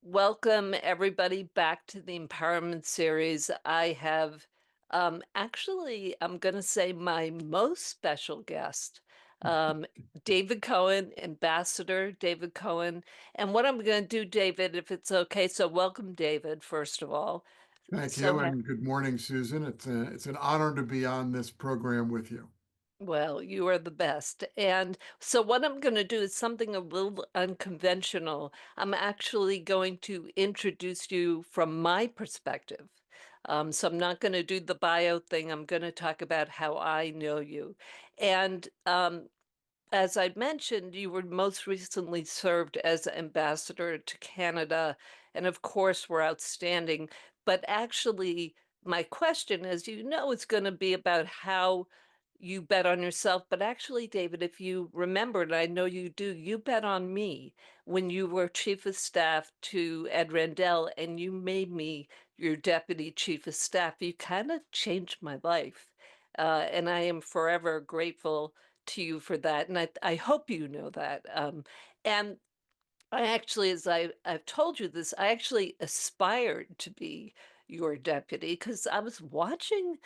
Welcome, everybody, back to the Empowerment Series. I have actually, I'm going to say my most special guest, um, David Cohen, Ambassador David Cohen. And what I'm going to do, David, if it's okay, so welcome, David, first of all. Thank So you, and good morning, Susan. It's an honor to be on this program with you. Well, you are the best. And so, what I'm going to do is something a little unconventional. I'm actually going to introduce you from my perspective. So, I'm not going to do the bio thing. I'm going to talk about how I know you. And as I mentioned, you were most recently served as ambassador to Canada, and of course, were outstanding. But actually, my question, as you know, is going to be about how you bet on yourself. But actually, David, if you remember, and I know you do, you bet on me when you were chief of staff to Ed Rendell, and you made me your deputy chief of staff. You kind of changed my life. And I am forever grateful to you for that. And I hope you know that. And I actually, as I've told you this, I actually aspired to be your deputy because I was watching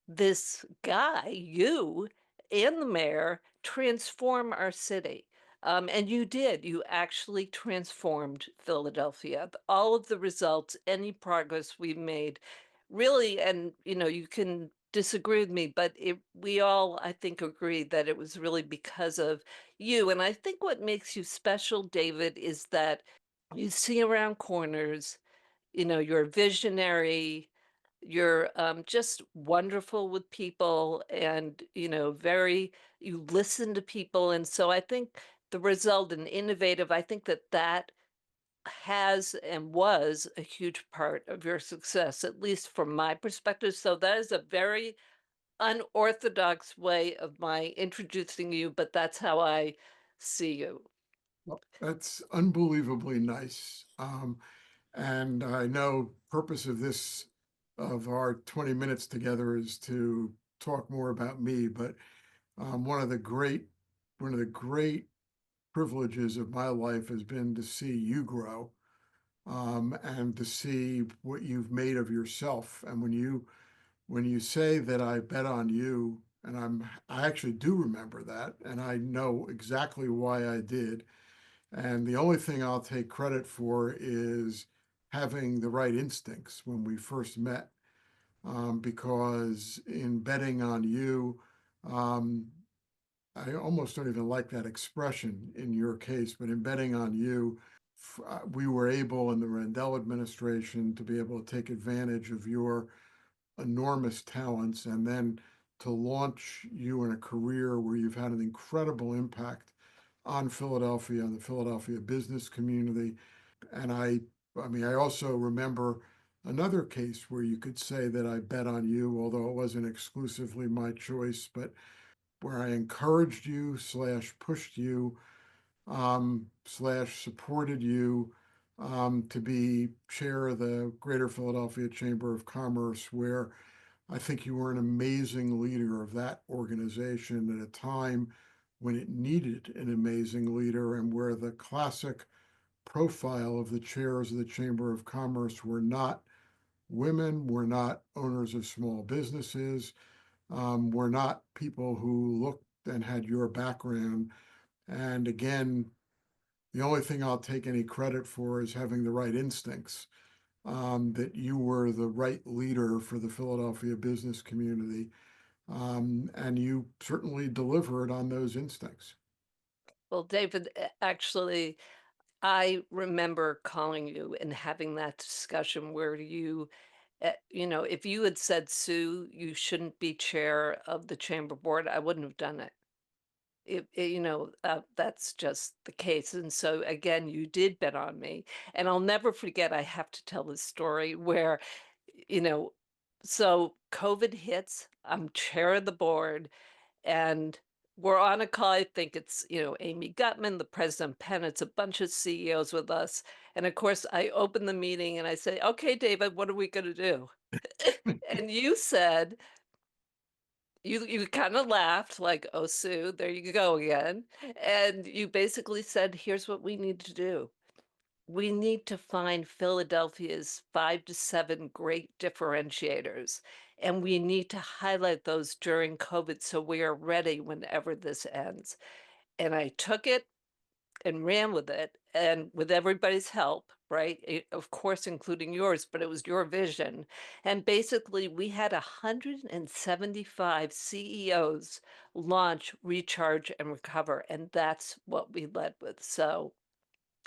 this guy, you and the mayor, transform our city. And you did. You actually transformed Philadelphia. All of the results, any progress we've made, really, and you can disagree with me, but we all, I think, agree that it was really because of you. And I think what makes you special, David, is that you see around corners, you're visionary, you're just wonderful with people, and you listen to people. And so I think the result and innovative, I think that that has and was a huge part of your success, at least from my perspective. So that is a very unorthodox way of my introducing you, but that's how I see you. Well, that's unbelievably nice. And I know purpose of of our 20 minutes together is to talk more about me, but one of one of the great privileges of my life has been to see you grow, and to see what you've made of yourself. And when you say that I bet on you, and I actually do remember that, and I know exactly why I did. And the only thing I'll take credit for is having the right instincts when we first met, because in betting on you, um, I almost don't even like that expression in your case, but in betting on you, we were able in the Rendell administration to be able to take advantage of your enormous talents and then to launch you in a career where you've had an incredible impact on Philadelphia, on the Philadelphia business community. And I mean, I also remember another case where you could say that I bet on you, although it wasn't exclusively my choice, but where I encouraged you slash pushed you slash supported you to be chair of the Greater Philadelphia Chamber of Commerce, where I think you were an amazing leader of that organization at a time when it needed an amazing leader and where the classic profile of the chairs of the Chamber of Commerce were not women, were not owners of small businesses, were not people who looked and had your background. And again, the only thing I'll take any credit for is having the right instincts, that you were the right leader for the Philadelphia business community. And you certainly delivered on those instincts. Well, David, actually, I remember calling you and having that discussion where if you had said, Sue, you shouldn't be chair of the chamber board, I wouldn't have done it. That's just the case. And so, again, you did bet on me. And I'll never forget, I have to tell this story where, you know, so COVID hits, I'm chair of the board, and we're on a call. I think it's, Amy Gutman, the president Penn, it's a bunch of CEOs with us. And of course, I open the meeting and I say, okay, David, what are we going to do? And you said, you kind of laughed like, oh, Sue, there you go again. And you basically said, here's what we need to do. we need to find Philadelphia's 5 to 7 great differentiators, and we need to highlight those during COVID so we are ready whenever this ends. And I took it and ran with it, and with everybody's help, right? Of course, including yours, but it was your vision. And basically, we had 175 CEOs launch, recharge, and recover, and that's what we led with. So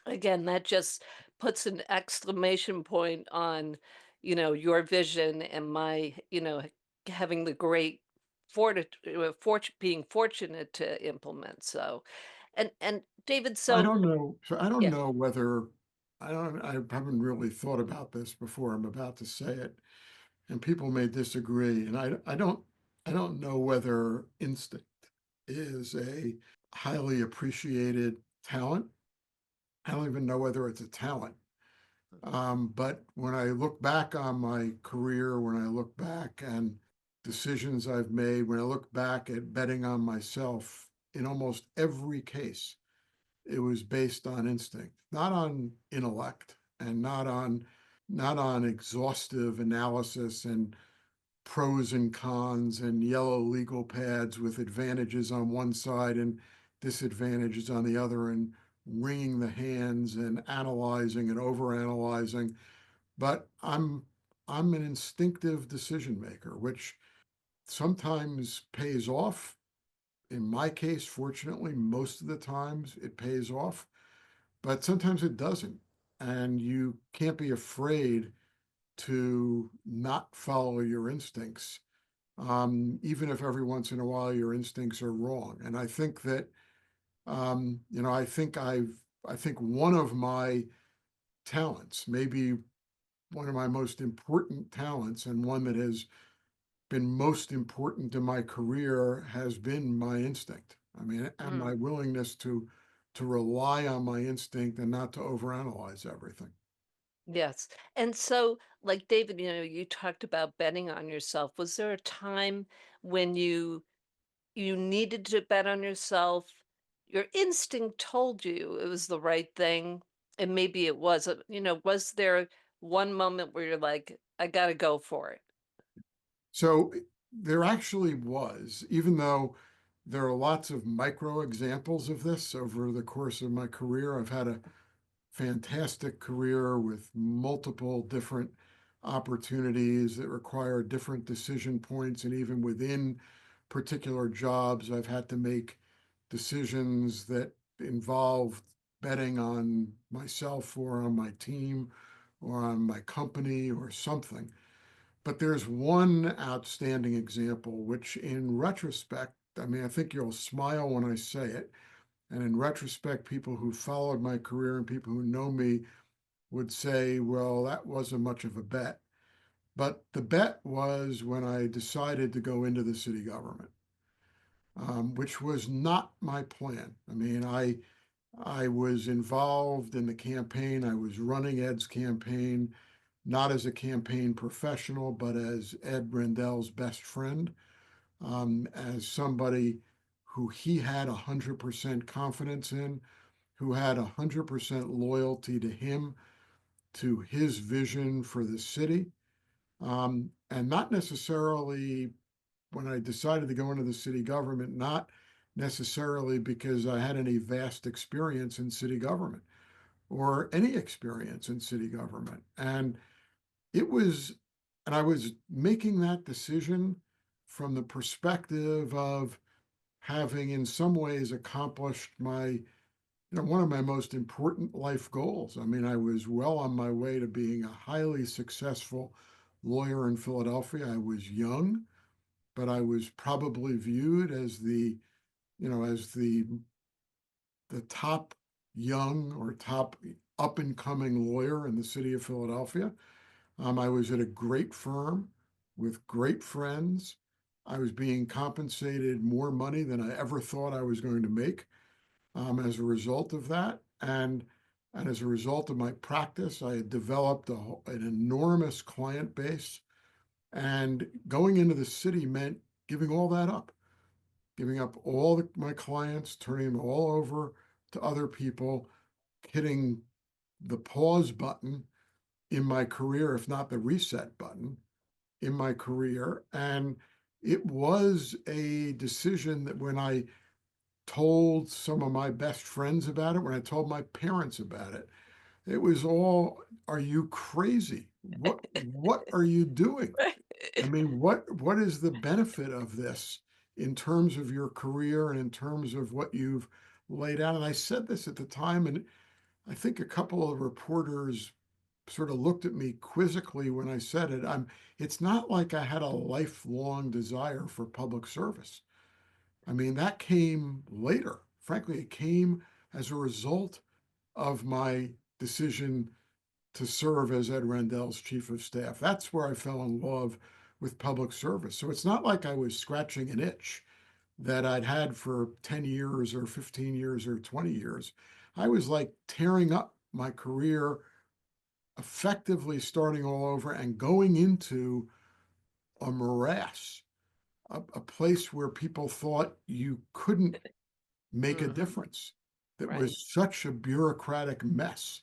again, that just puts an exclamation point on, your vision and my, having the great being fortunate to implement. So, and David, I so don't know. So I don't yeah. know whether I haven't really thought about this before I'm about to say it, and people may disagree. And I don't know whether instinct is a highly appreciated talent. I don't even know whether it's a talent. But when I look back on my career, when I look back and decisions I've made, when I look back at betting on myself, in almost every case, it was based on instinct, not on intellect and not on exhaustive analysis and pros and cons and yellow legal pads with advantages on one side and disadvantages on the other and wringing the hands and analyzing and overanalyzing. But I'm an instinctive decision maker, which sometimes pays off. In my case, fortunately, most of the times it pays off, but sometimes it doesn't. And you can't be afraid to not follow your instincts, even if every once in a while your instincts are wrong. And I think that, I think one of my talents, maybe one of my most important talents, and one that has been most important to my career, has been my instinct. I mean, and my Mm, willingness to rely on my instinct and not to overanalyze everything. yes. And so, like David, you talked about betting on yourself. Was there a time when you needed to bet on yourself? Your instinct told you it was the right thing, and maybe it wasn't. Was there one moment where you're like, I gotta go for it? So there actually was, even though there are lots of micro examples of this over the course of my career. I've had a fantastic career with multiple different opportunities that require different decision points. And even within particular jobs, I've had to make decisions that involved betting on myself or on my team or on my company or something. But there's one outstanding example, which in retrospect, I mean, I think you'll smile when I say it. And in retrospect, people who followed my career and people who know me would say, well, that wasn't much of a bet. But the bet was when I decided to go into the city government, which was not my plan. I mean, I was involved in the campaign. I was running Ed's campaign, not as a campaign professional, but as Ed Rendell's best friend, as somebody who he had 100% confidence in, who had 100% loyalty to him, to his vision for the city. And not necessarily when I decided to go into the city government, not necessarily because I had any vast experience in city government or any experience in city government. And it was, and I was making that decision from the perspective of having, in some ways, accomplished one of my most important life goals. I mean, I was well on my way to being a highly successful lawyer in Philadelphia. I was young, but I was probably viewed as as the top young or top up and coming lawyer in the city of Philadelphia. I was at a great firm with great friends. I was being compensated more money than I ever thought I was going to make, as a result of that. And as a result of my practice, I had developed an enormous client base. And going into the city meant giving all that up, giving up my clients, turning them all over to other people, hitting the pause button in my career, if not the reset button in my career. And it was a decision that when I told some of my best friends about it, when I told my parents about it, it was all, are you crazy? What are you doing? Right. I mean, what is the benefit of this in terms of your career and in terms of what you've laid out? And I said this at the time, and I think a couple of reporters sort of looked at me quizzically when I said it. It's not like I had a lifelong desire for public service. I mean, that came later. Frankly, it came as a result of my decision to serve as Ed Rendell's chief of staff. That's where I fell in love with public service. So it's not like I was scratching an itch that I'd had for 10 years or 15 years or 20 years. I was like tearing up my career, effectively starting all over and going into a morass, a place where people thought you couldn't make a Mhm. difference. That Right. was such a bureaucratic mess.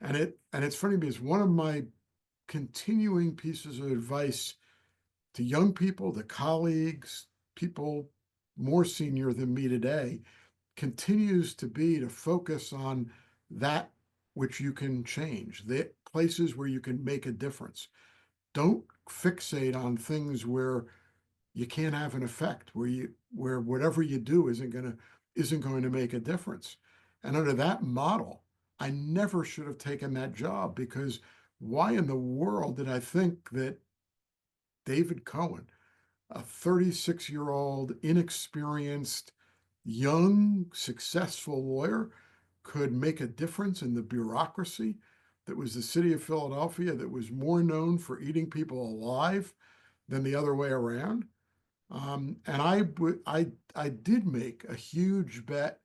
And it's funny because one of my continuing pieces of advice to young people, to colleagues, people more senior than me today, continues to be to focus on that which you can change, the places where you can make a difference. Don't fixate on things where you can't have an effect, where whatever you do isn't going to make a difference. And under that model, I never should have taken that job because why in the world did I think that David Cohen, a 36-year-old, inexperienced, young, successful lawyer, could make a difference in the bureaucracy that was the city of Philadelphia, that was more known for eating people alive than the other way around? And I did make a huge bet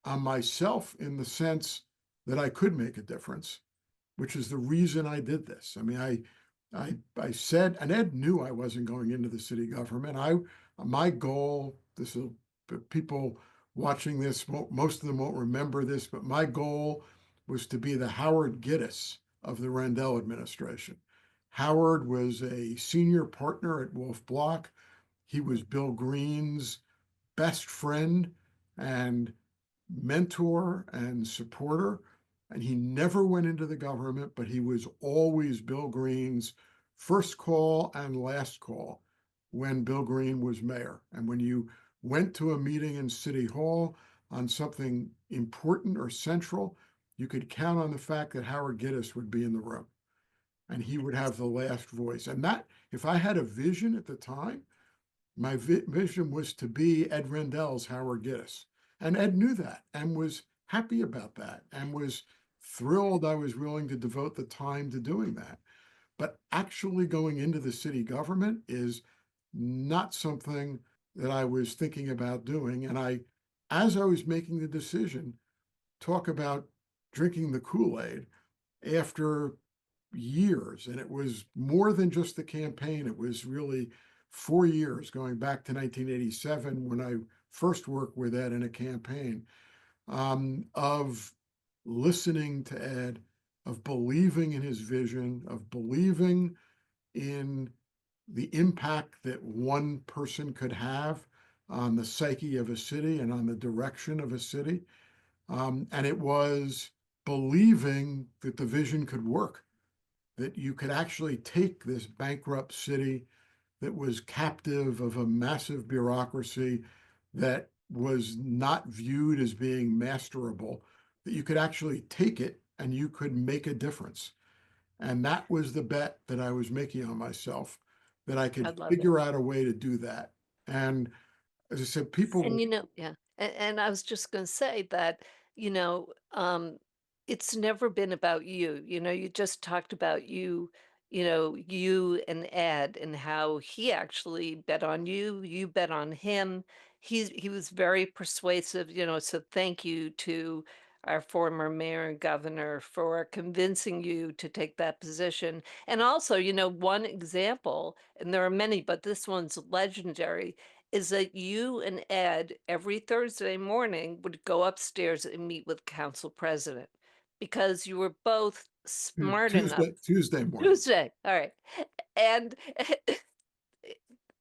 on myself in the sense that I could make a difference, which is the reason I did this. I mean, I said, and Ed knew I wasn't going into the city government. My goal, this will people watching this, most of them won't remember this, but my goal was to be the Howard Gittes of the Rendell administration. Howard was a senior partner at Wolf Block. He Mm. was Bill Greene's best friend and mentor and supporter. And he never went into the government, but he was always Bill Greene's first call and last call when Bill Greene was mayor. And when you went to a meeting in City Hall on something important or central, you could count on the fact that Howard Gittes would be in the room and he would have the last voice. And that, if I had a vision at the time, my vision was to be Ed Rendell's Howard Gittes. And Ed knew that and was happy about that and was thrilled I was willing to devote the time to doing that. But actually going into the city government is not something that I was thinking about doing. And as I was making the decision, talk about drinking the Kool-Aid after years, and it was more than just the campaign. It was really 4 years going back to 1987 when I first worked with Ed in a campaign, of listening to Ed, of believing in his vision, of believing in the impact that one person could have on the psyche of a city and on the direction of a city. And it was believing that the vision could work, that you could actually take this bankrupt city that was captive of a massive bureaucracy that was not viewed as being masterable, that you could actually take it and you could make a difference. And that was the bet that I was making on myself, that I I could love it. figure out a way to do that. And as I said, people And, will, yeah, and I was just gonna say that, it's never been about you, you just talked about you and Ed and how he actually bet on you, you bet on him. He was very persuasive, so thank you to our former mayor and governor for convincing you to take that position. And also, one example, and there are many, but this one's legendary, is that you and Ed every Thursday morning would go upstairs and meet with council president. because you were both smart enough. Tuesday mornings. Tuesday, all right. And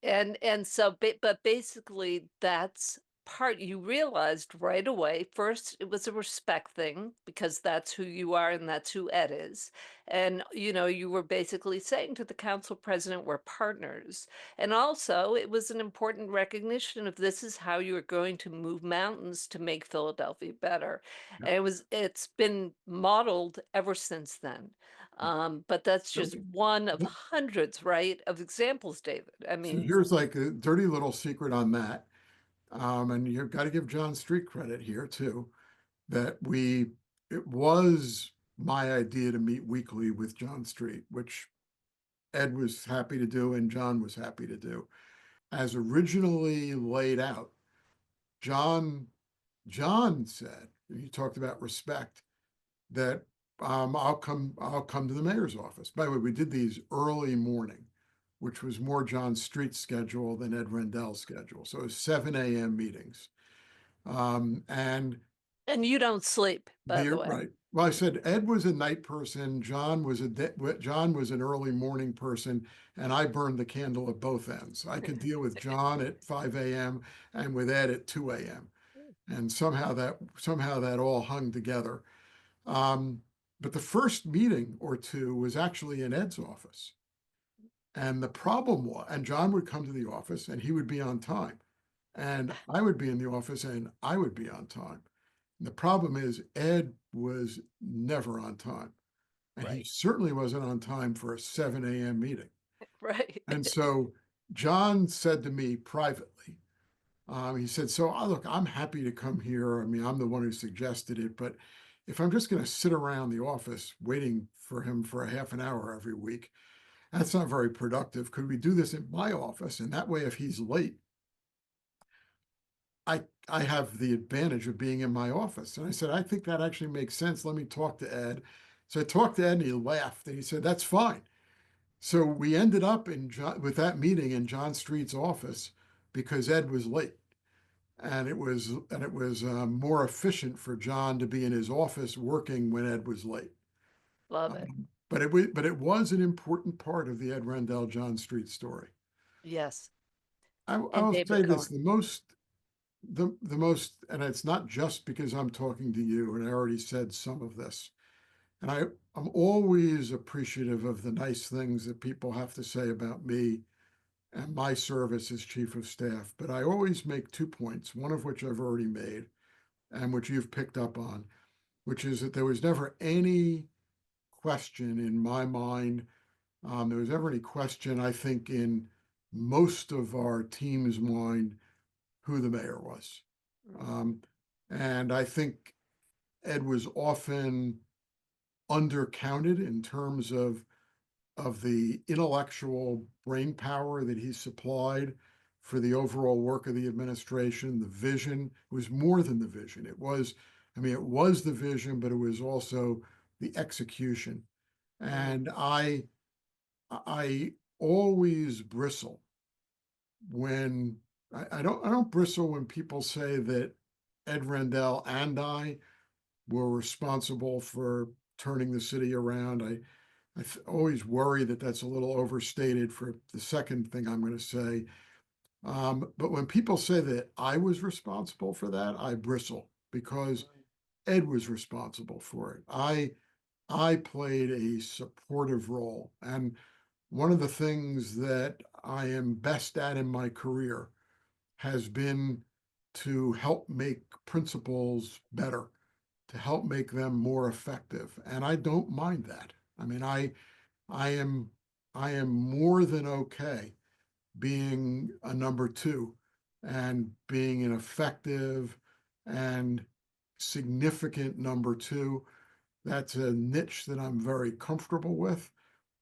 and so but basically that's part you realized right away. First, it was a respect thing because that's who you are and that's who Ed is. And you were basically saying to the council president, we're partners. And also, it was an important recognition of this is how you're going to move mountains to make Philadelphia better. Yeah. And it's been modeled ever since then. But that's So, just one of hundreds, right, of examples, David. I so mean, here's like a dirty little secret on that. And you've got to give John Street credit here too, that it was my idea to meet weekly with John Street, which Ed was happy to do and John was happy to do. As originally laid out, John John said, you talked about respect, that I'll come to the mayor's office. By the way, we did these early morning, which was more John Street's schedule than Ed Rendell's schedule. So it was 7 a.m. meetings. And and you don't sleep, by the the way. right. Well, I said Ed was a night person, John was an early morning person, and I burned the candle at both ends. I could deal with John at 5 a.m. and with Ed at 2 a.m. And somehow that all hung together. Um, but the first meeting or two was actually in Ed's office. And the problem was, and John would come to the office and he would be on time. And I would be in the office and I would be on time. And the problem is, Ed was never on time. And he Right, certainly wasn't on time for a 7 a.m. meeting. right. And so John said to me privately, he said, so look, I'm happy to come here. I mean, I'm the one who suggested it, but if I'm just going to sit around the office waiting for him for a half an hour every week, that's not very productive. Could we do this in my office? And that way, if he's late, I have the advantage of being in my office. And I said, I think that actually makes sense. Let me talk to Ed. So I talked to Ed and he laughed and he said, that's fine. So we ended up with that meeting in John Street's office because Ed was late. And it was more efficient for John to be in his office working when Ed was late. Love it. But it was an important part of the Ed Rendell John Street story. Yes. I And will say David this: Cohen. the most, and it's not just because I'm talking to you, and I already said some of this. And I'm always appreciative of the nice things that people have to say about me and my service as chief of staff. But I always make 2 points, one of which I've already made, and which you've picked up on, which is that there was never any question in my mind. There was never any question, I think, in most of our team's mind who the mayor was. Mm, Um, and I think Ed was often undercounted in terms of the intellectual brain power that he supplied for the overall work of the administration. The vision was more than the vision. It was the vision, but it was also the execution. mm, And I always bristle when I don't bristle when people say that Ed Rendell and I were responsible for turning the city around. I always worry that that's a little overstated for the second thing I'm going to say. But when people say that I was responsible for that, I bristle because mm, Ed was responsible for it. I played a supportive role. And one of the things that I am best at in my career has been to help make principals better, to help make them more effective. And I don't mind that. I mean, I am I am more than okay being a number two and being an effective and significant number two. That's a niche that I'm very comfortable with.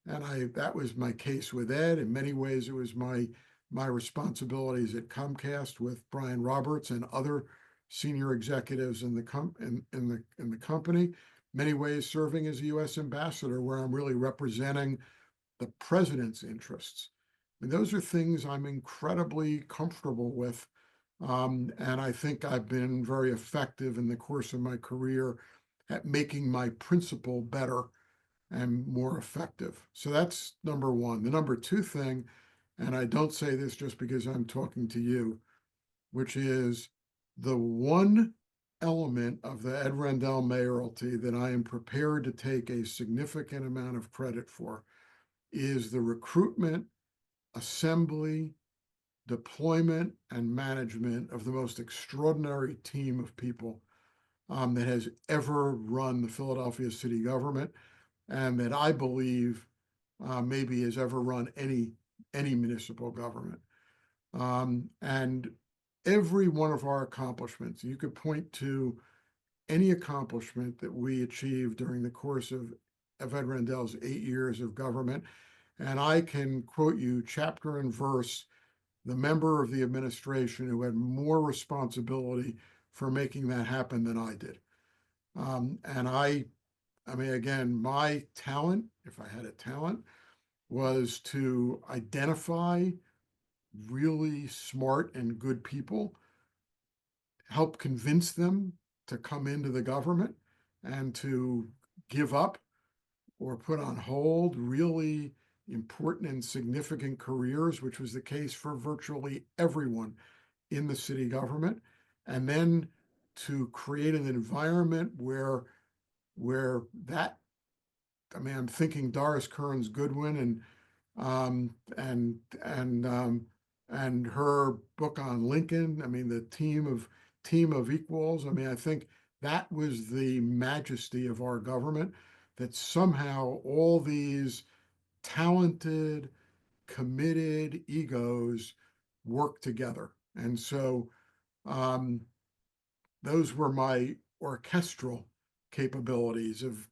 And that was my case with Ed. In many ways, it was my responsibilities at Comcast with Brian Roberts and other senior executives in the company. Many ways, serving as a U.S. ambassador, where I'm really representing the president's interests. I mean, those are things I'm incredibly comfortable with. And I think I've been very effective in the course of my career at making my principal better and more effective. So that's number one. The number two thing, and I don't say this just because I'm talking to you, which is the one element of the Ed Rendell mayoralty that I am prepared to take a significant amount of credit for is the recruitment, assembly, deployment, and management of the most extraordinary team of people that has ever run the Philadelphia city government, and that I believe maybe has ever run any municipal government. And every one of our accomplishments, you could point to any accomplishment that we achieved during the course of Ed Rendell's 8 years of government, and I can quote you chapter and verse the member of the administration who had more responsibility for making that happen than I did. And I mean, again, my talent, if I had a talent, was to identify really smart and good people, help convince them to come into the government and to give up or put on hold really important and significant careers, which was the case for virtually everyone in the city government, and then to create an environment where that I mean, I'm thinking Doris Kearns Goodwin um, and and um, and her book on Lincoln. I mean, the team of equals. I mean, I think that was the majesty of our government, that somehow all these talented, committed egos work together. And so um, those were my orchestral capabilities of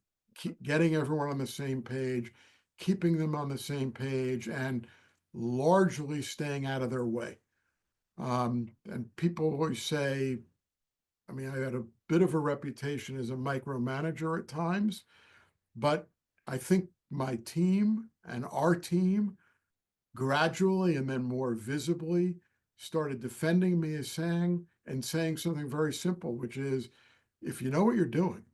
getting everyone on the same page, keeping them on the same page, and largely staying out of their way. And people always say, I mean, I had a bit of a reputation as a micromanager at times, but I think my team and our team gradually and then more visibly started defending me as saying something very simple, which is if you know what you're doing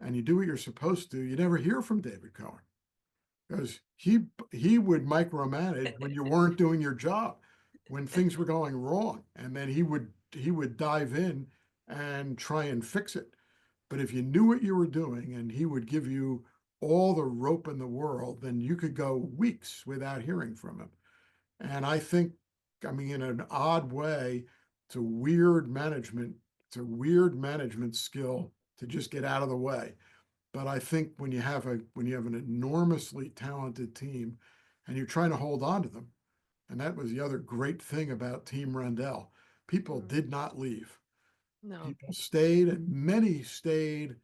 and you do what you're supposed to, you never hear from David Cohen because he would micromanage when you weren't doing your job, when things were going wrong, and then he would dive in and try and fix it. But if you knew what you were doing and he would give you all the rope in the world, then you could go weeks without hearing from him. And I think, I mean, in an odd way, it's a weird management, it's a weird management skill to just get out of the way. But I think when you have an enormously talented team and you're trying to hold on to them, and that was the other great thing about Team Rendell. People Mm, did not leave. no. People stayed, and many stayed.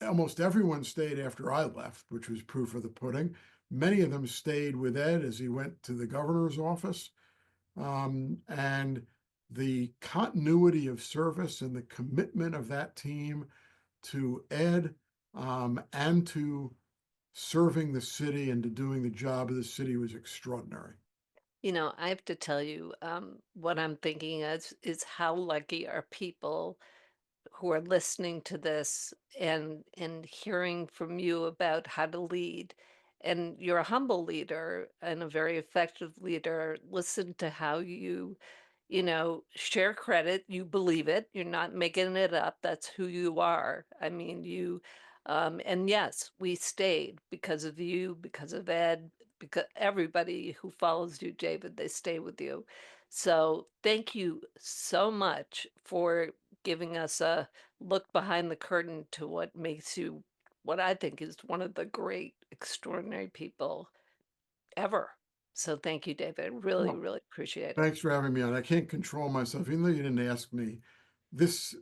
Almost everyone stayed after I left, which was proof of the pudding. Many of them stayed with Ed as he went to the governor's office. And the continuity of service and the commitment of that team to Ed and to serving the city and to doing the job of the city was extraordinary. I have to tell you, what I'm thinking is how lucky are people who are listening to this and hearing from you about how to lead. And you're a humble leader and a very effective leader. Listen to how share credit. You believe it. You're not making it up. That's who you are. I mean, and yes, we stayed because of you, because of Ed, because everybody who follows you, David, they stay with you. So thank you so much for giving us a look behind the curtain to what makes you what I think is one of the great, extraordinary people ever. So thank you, David. I really, Well, really appreciate it. thanks for having me on. I can't control myself, even though you didn't ask me. This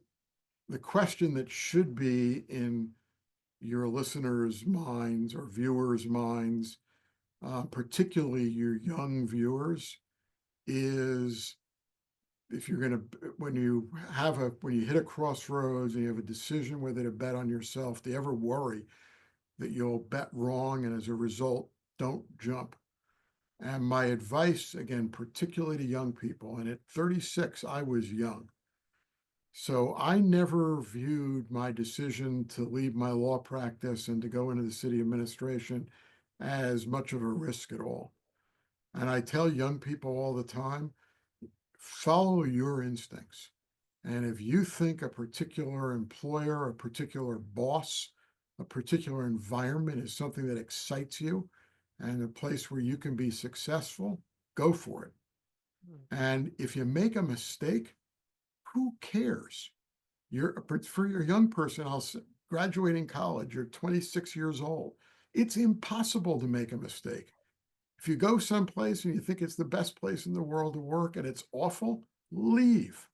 the question that should be in your listeners' minds or viewers' minds, particularly your young viewers, is if you're going to when you hit a crossroads and you have a decision whether to bet on yourself, do you ever worry that you'll bet wrong and as a result don't jump? And my advice, again, particularly to young people, and at 36 I was young, So I never viewed my decision to leave my law practice and to go into the city administration as much of a risk at all. And I tell young people all the time, follow your instincts. And if you think a particular employer, a particular boss, a particular environment is something that excites you and a place where you can be successful, go for it. Mm. And if you make a mistake, who cares? You're for your young person, graduating college, you're 26 years old. It's impossible to make a mistake. If you go someplace and you think it's the best place in the world to work and it's awful, leave.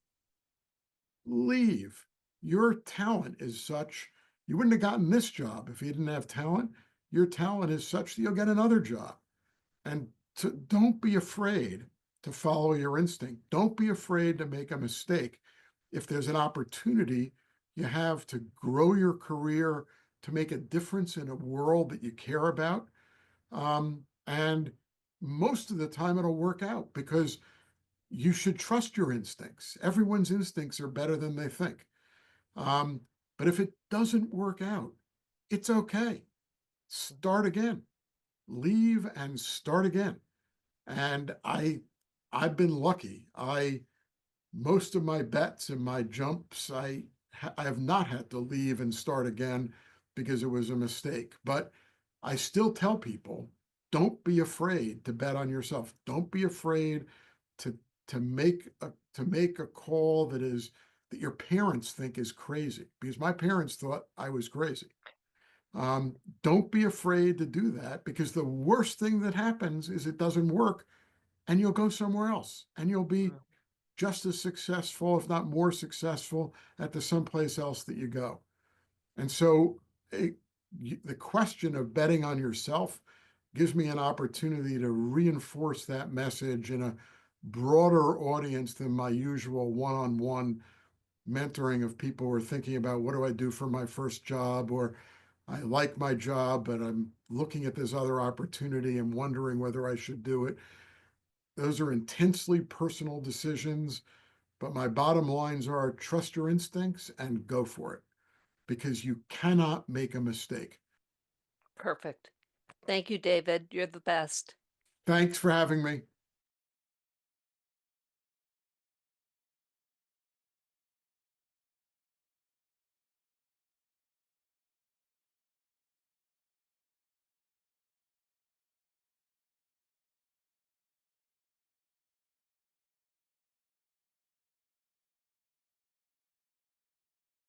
Leave. Your talent is such, you wouldn't have gotten this job if you didn't have talent. Your talent is such that you'll get another job. And don't be afraid to follow your instinct. Don't be afraid to make a mistake. If there's an opportunity you have to grow your career, to make a difference in a world that you care about, and most of the time it'll work out because you should trust your instincts. Everyone's instincts are better than they think. Um, but if it doesn't work out, it's okay. Start again. Leave and start again. And I've been lucky. I Most of my bets and my jumps, I have not had to leave and start again because it was a mistake. But I still tell people, don't be afraid to bet on yourself. Don't be afraid to to make a call that your parents think is crazy because my parents thought I was crazy. Don't be afraid to do that because the worst thing that happens is it doesn't work and you'll go somewhere else and you'll be Mm. just as successful, if not more successful, at the someplace else that you go. And so the question of betting on yourself gives me an opportunity to reinforce that message in a broader audience than my usual one-on-one mentoring of people who are thinking about what do I do for my first job, or I like my job, but I'm looking at this other opportunity and wondering whether I should do it. Those are intensely personal decisions, but my bottom lines are trust your instincts and go for it because you cannot make a mistake. Perfect. Thank you, David. You're the best. Thanks for having me.